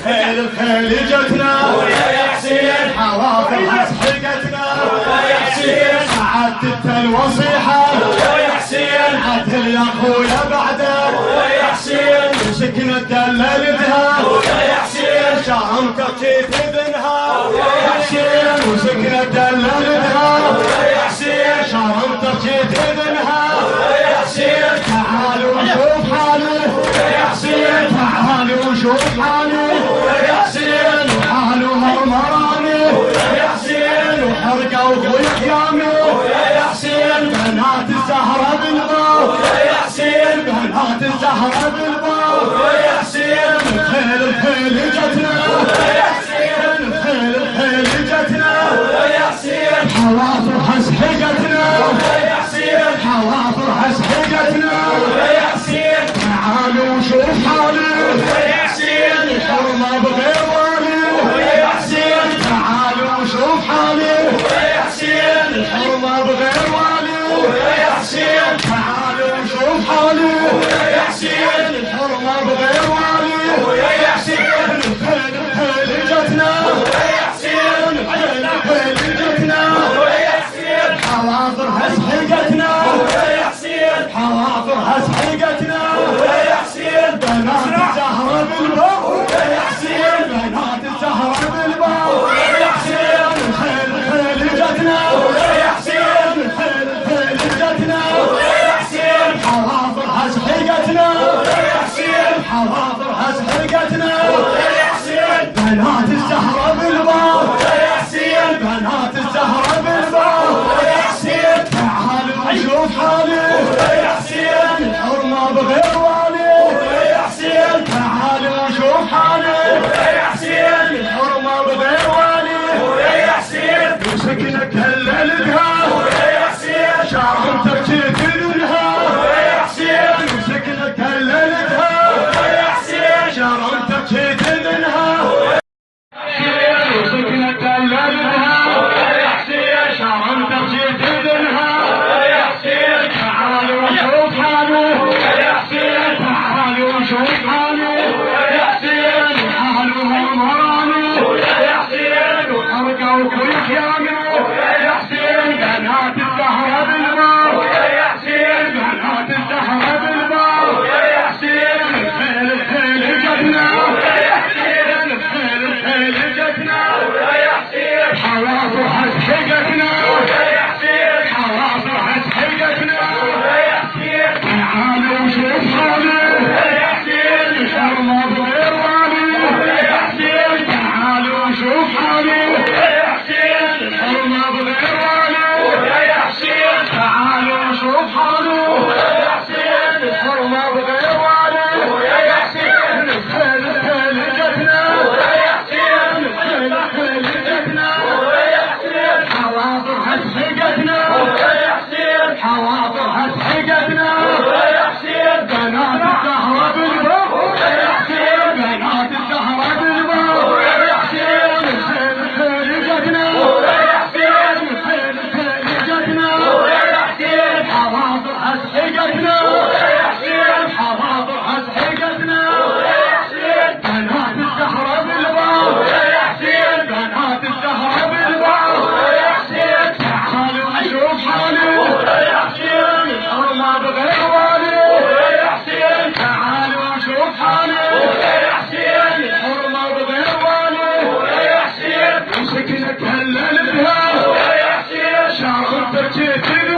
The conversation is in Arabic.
الخيل جتنا ويا حسين حوافرها سحقتنا ويا حسين سعدت الوصيحة ويا حسين عدل يا اخويا بعدك ويا حسين مسكنا دللتها ويا حسين شرمتك تذنها ويا حسين مسكنا دللتها ويا حسين شرمتك تذنها ويا حسين تعالوا نشوف حاله ويا حسين تعالوا نشوف حاله ويا حسين حاله مرمراني ويا حسين وحرقه وخيامه ويا حسين بنات الزهرة بالباب ويا حسين بنات الزهرة بالباب ويا حسين الخيل جتنا ويا حسين الخيل جتنا ويا حسين حوافرها سحقتنا ويا حسين حوافرها سحقتنا ويا حسين تعالوا شوف حالي ويا حسين الحرمة بغير والي ويا حسين تعالوا شوف حالي ويا حسين الحرمة بغير والي ويا حسين تعالوا شوف حالي ويا حسين الحرمة بغير والي ويا حسين الخيل جتنا ويا حسين الخيل جتنا ويا حسين حوافرها سحقتنا ويا حسين حوافرها سحقتنا ويا حسين بنات الزهرة بالباب ويا حسين بنات الزهرة بالباب ويا حسين الخيل جتنا ويا حسين الخيل جتنا ويا حسين حوافرها سحقتنا ويا حسين حوافرها سحقتنا ويا حسين بنات الزهرة بالباب ويا حسين بنات الزهرة بالباب ويا حسين تعالوا نشوف حالي ويا حسين الحرمة بغير والي ويا حسين تعالوا نشوف حالي ويا حسين الحرمة بغير والي ويا حسين مسكنك هللتها ويا حسين شرمتك تذنها ويا حسين مسكنك هللتها ويا حسين شرمتك تذنها مسكنك هللتها ويا حسين شرمتك تذنها ويا حسين تعالوا نشوف حالي ويا حسين تعالوا نشوف حالي ويا حسين حاله مرمراني ويا حسين وحرقه وكل خيامه ويا حسين بنات الزهرة بالباب ويا حسين بنات الزهرة بالباب ويا حسين الخيل جتنا ويا حسين الخيل جتنا ويا حسين حوافرها سحقتنا ويا حسين حوافرها سحقتنا ويا حسين تعالوا شوف حالي ويا حسين الحرمة بغير والي ويا حسين تعالوا شوف حالي ويا حسين الحرمة بغير والي ويا حسين تعالوا شوف حالي ويا حسين الحرمة بغير والي ويا حسين الخيل جتنا ويا حسين الخيل جتنا ويا حسين حوافرها سحقتنا ويا حسين حوافرها سحقتنا ويا حسين بنات الزهرة بالباب ويا حسين بنات الزهرة بالباب ويا حسين الخيل جتنا ويا حسين الخيل جتنا ويا حسين حوافرها سحقتنا ويا حسين حوافرها سحقتنا ويا حسين بنات الزهرة بالباب ويا حسين بنات الزهرة بالباب ويا حسين تعالوا نشوف حالي ويا حسين الحرمة بغير والي ويا حسين تعالوا نشوف حالي ويا حسين الحرمة بغير والي ويا حسين مسكنك هللتها ويا حسين شرمتك تذنها